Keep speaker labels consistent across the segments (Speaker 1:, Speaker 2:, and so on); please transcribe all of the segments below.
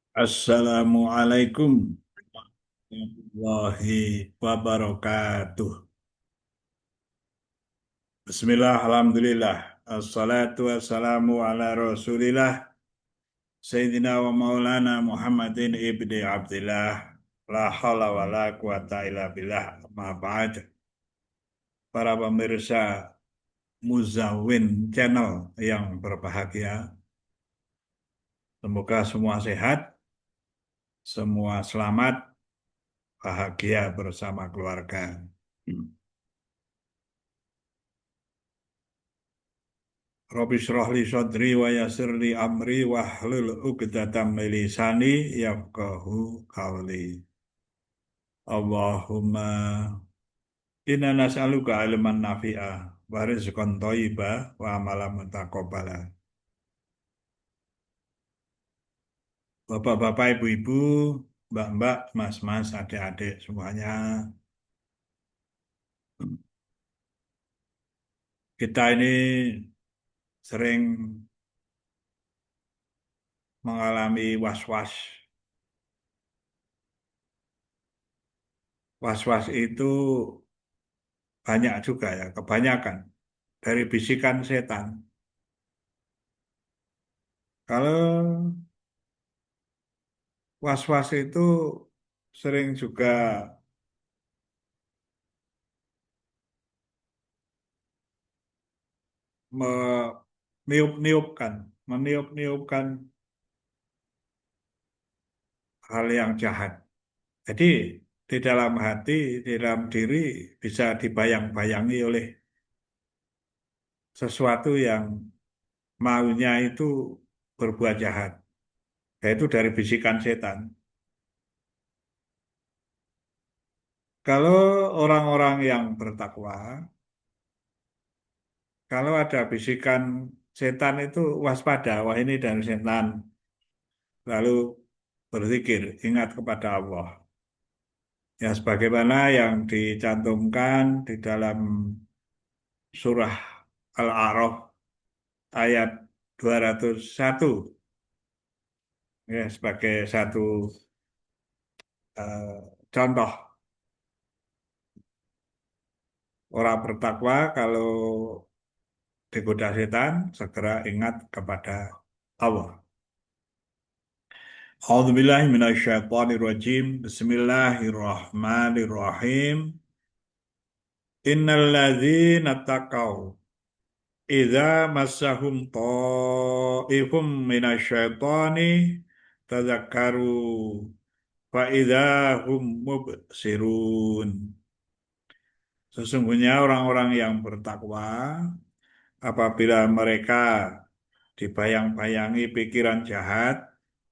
Speaker 1: Assalamualaikum warahmatullahi wabarakatuh. Bismillah, alhamdulillah. Assalatu wassalamu ala rasulillah. Sayyidina wa maulana Muhammadin ibni Abdillah. La hawla wa la quwata illa billah. Amma ba'd. Para pemirsa Muzawin Channel yang berbahagia. Semoga semua sehat, semua selamat, bahagia bersama keluarga. Rabbi shrah li sadri wa yassir li amri wahlul 'uqdatam min lisani yafqahu qawli. Allahumma inna nas'aluka ilman nafi'a wa rizqan thayyiba wa amalan mutaqabbala. Bapak-bapak, ibu-ibu, mbak-mbak, mas-mas, adik-adik semuanya. Kita ini sering mengalami was-was. Was-was itu banyak juga ya, kebanyakan dari bisikan setan. Kalau was-was itu sering juga meniup-niupkan, meniup-niupkan hal yang jahat. Jadi di dalam hati, di dalam diri bisa dibayang-bayangi oleh sesuatu yang maunya itu berbuat jahat. Yaitu dari bisikan setan. Kalau orang-orang yang bertakwa, kalau ada bisikan setan itu waspada, wah ini dari setan. Lalu berzikir, ingat kepada Allah. Ya, sebagaimana yang dicantumkan di dalam surah Al-A'raf ayat 201, ya, sebagai satu contoh orang bertakwa kalau digoda setan segera ingat kepada Allah. A'udzubillahi minasyaitonirrajim. Bismillahirrahmanirrahim. Innal ladzina taqaw idza massahum ta'ifum minasyaitani tadzakkaru fa idza hum mubsirun. Sesungguhnya orang-orang yang bertakwa apabila mereka dibayang-bayangi pikiran jahat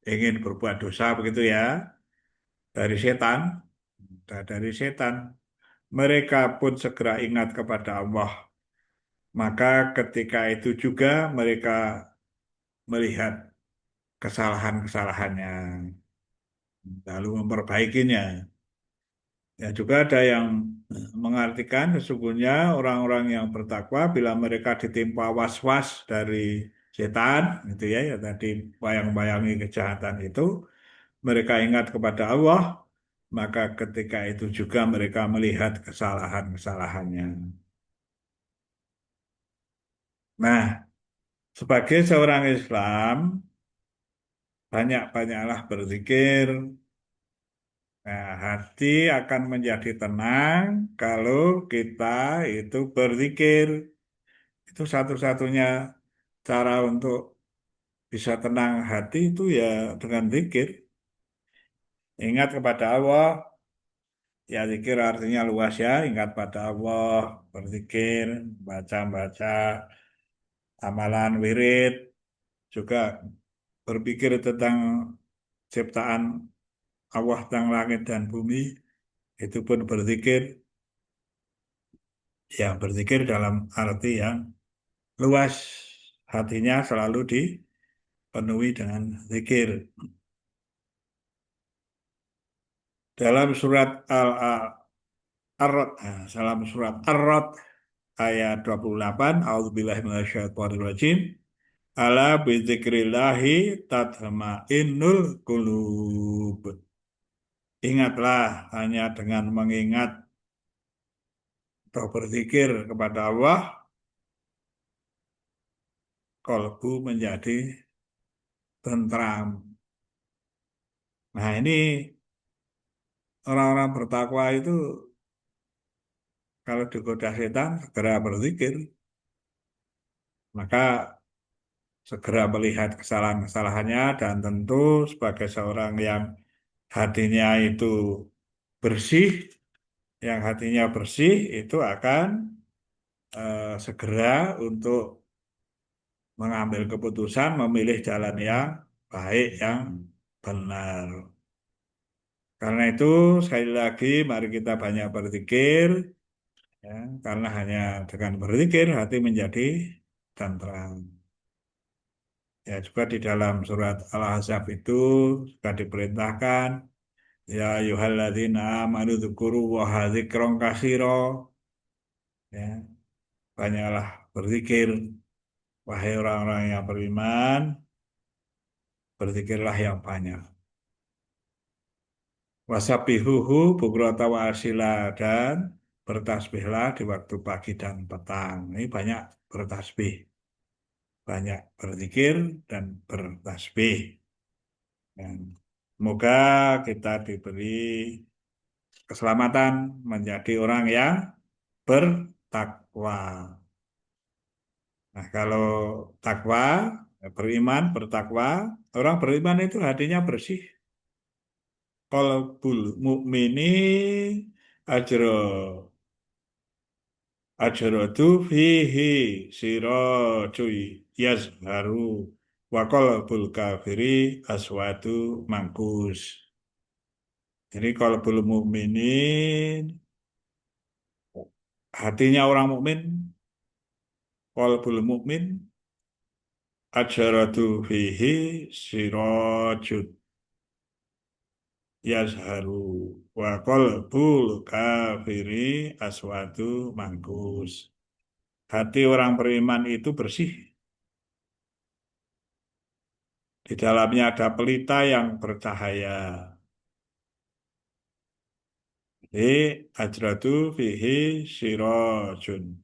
Speaker 1: ingin berbuat dosa begitu ya dari setan, dari setan mereka pun segera ingat kepada Allah. Maka ketika itu juga mereka melihat kesalahan-kesalahannya, lalu memperbaikinya. Ya juga ada yang mengartikan sesungguhnya orang-orang yang bertakwa bila mereka ditimpa was-was dari setan, gitu ya, ya tadi bayang-bayangi kejahatan itu, mereka ingat kepada Allah, maka ketika itu juga mereka melihat kesalahan-kesalahannya. Nah, sebagai seorang Islam, banyak-banyaklah berzikir. Nah, hati akan menjadi tenang kalau kita itu berzikir. Itu satu-satunya cara untuk bisa tenang hati itu ya dengan zikir. Ingat kepada Allah, ya zikir artinya luas ya. Ingat pada Allah, berzikir, baca-baca, amalan wirid, juga berpikir tentang ciptaan Allah tentang langit dan bumi, itu pun berzikir. Ya, berzikir dalam arti yang luas, hatinya selalu dipenuhi dengan zikir. Dalam surat Ar-Rod, dalam surat Ar-Rod ayat 28, A'udzubillahi minasyaitonirrajim. Ala bidzikrillahi tatma'innul qulub. Ingatlah hanya dengan mengingat atau berzikir kepada Allah, kalbu menjadi tentram. Nah ini orang-orang bertakwa itu kalau digoda setan segera berzikir, maka segera melihat kesalahan-kesalahannya dan tentu sebagai seorang yang hatinya itu bersih, yang hatinya bersih itu akan segera untuk mengambil keputusan memilih jalan yang baik, yang benar. Karena itu sekali lagi mari kita banyak berzikir, ya, karena hanya dengan berzikir hati menjadi tentram. Ya juga di dalam surat Al-Ahzab itu juga diperintahkan ya ayyuhalladzina amanu dzukuru wa dzikron katsira, ya banyaklah berzikir wahai orang-orang yang beriman, berzikirlah yang banyak. Wasabihuhu bukrata wa asila, dan bertasbihlah di waktu pagi dan petang. Ini banyak bertasbih, banyak berzikir dan bertasbih. Dan semoga kita diberi keselamatan menjadi orang yang bertakwa. Nah, kalau takwa, beriman, bertakwa, orang beriman itu hatinya bersih. Qalbul mukmini ajro ajratu fihi sirajui yazharu wa qalbul kafiri aswatu mangkus. Jadi qalbul mukminin, hatinya orang mukmin, qalbul mukmin ajratu fihi sirajut yazharu wa qalbul kafiri aswatu mangkus. Hati orang beriman itu bersih. Di dalamnya ada pelita yang bercahaya. Jadi ajratu fihi sirajun.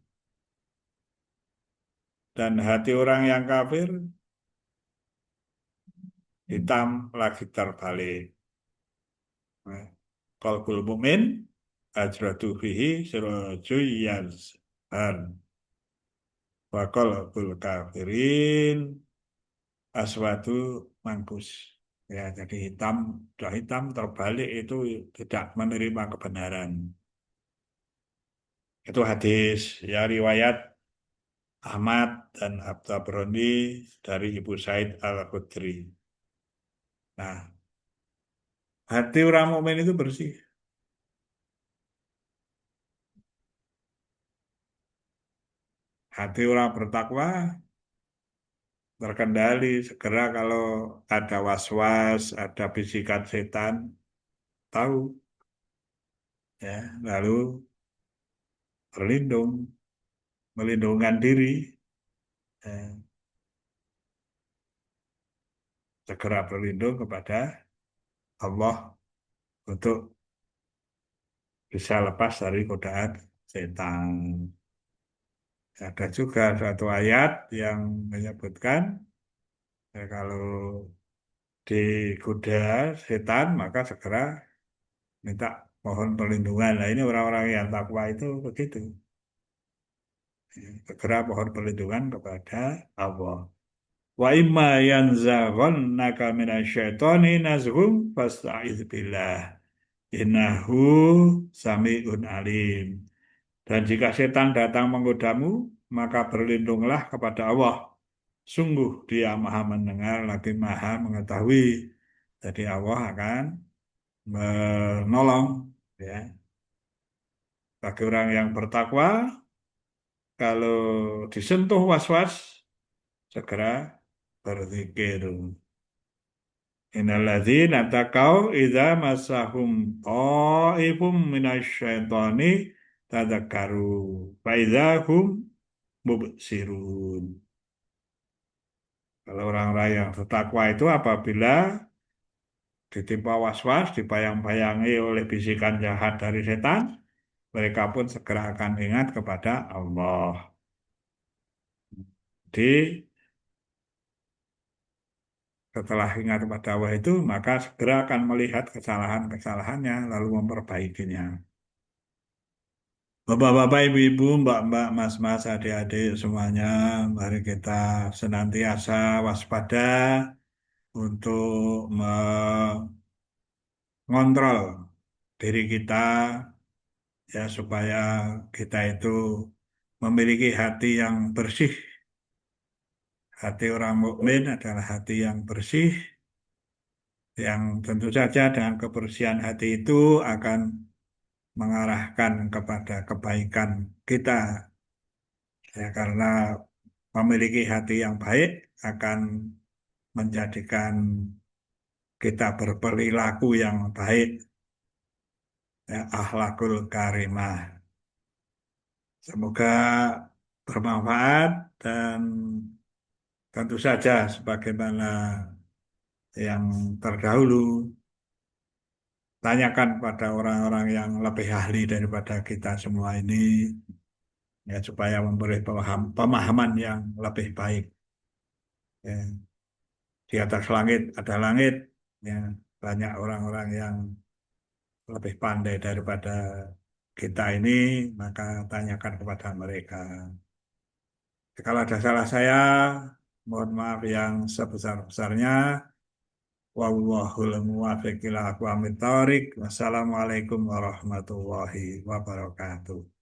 Speaker 1: Dan hati orang yang kafir hitam lagi terbalik. Nah, qalbul mukmin ajratu fihi sirajun yazhar. Wa qalbul kafirin aswatu mangkus. Ya, jadi hitam, sudah hitam terbalik itu tidak menerima kebenaran. Itu hadis ya riwayat Ahmad dan At-Tabrani dari Ibu Said Al-Khudri. Nah, hati orang mukmin itu bersih. Hati orang bertakwa terkendali segera kalau ada was-was, ada bisikan setan, tahu ya, lalu berlindung, melindungkan diri, ya, segera berlindung kepada Allah untuk bisa lepas dari godaan setan. Ada juga suatu ayat yang menyebutkan ya, kalau digoda setan maka segera minta mohon perlindungan. Nah ini orang-orang yang takwa itu begitu. Ya, segera mohon perlindungan kepada Allah. Wa imma yanzaghannaka minasyaitoni nazghum fasta'iz billah. Innahu sami'un alim. Dan jika setan datang menggodamu, maka berlindunglah kepada Allah. Sungguh dia maha mendengar lagi maha mengetahui. Jadi Allah akan menolong ya. Bagi orang yang bertakwa, kalau disentuh was-was, segera berzikir. Innalladzina taqaw idza massahum ta'ifum minasyaitani tadzakkaru. Fa idza hum mubsirun. Kalau orang-orang yang bertakwa itu apabila ditimpa was-was, dibayang-bayangi oleh bisikan jahat dari setan, mereka pun segera akan ingat kepada Allah. Jadi setelah ingat kepada Allah itu, maka segera akan melihat kesalahan-kesalahannya, lalu memperbaikinya. Bapak-bapak, ibu-ibu, mbak-mbak, mas-mas, adik-adik semuanya, mari kita senantiasa waspada untuk mengontrol diri kita ya supaya kita itu memiliki hati yang bersih. Hati orang mukmin adalah hati yang bersih, yang tentu saja dengan kebersihan hati itu akan mengarahkan kepada kebaikan kita. Ya, karena memiliki hati yang baik akan menjadikan kita berperilaku yang baik, ya, akhlakul karimah. Semoga bermanfaat dan tentu saja sebagaimana yang terdahulu, tanyakan pada orang-orang yang lebih ahli daripada kita semua ini, ya supaya memberi pemahaman yang lebih baik. Ya. Di atas langit ada langit, ya, banyak orang-orang yang lebih pandai daripada kita ini, maka tanyakan kepada mereka. Kalau ada salah saya, mohon maaf yang sebesar-besarnya. Wallahul muwaffiq ila aqwamit thoriq. Wassalamualaikum warahmatullahi wabarakatuh.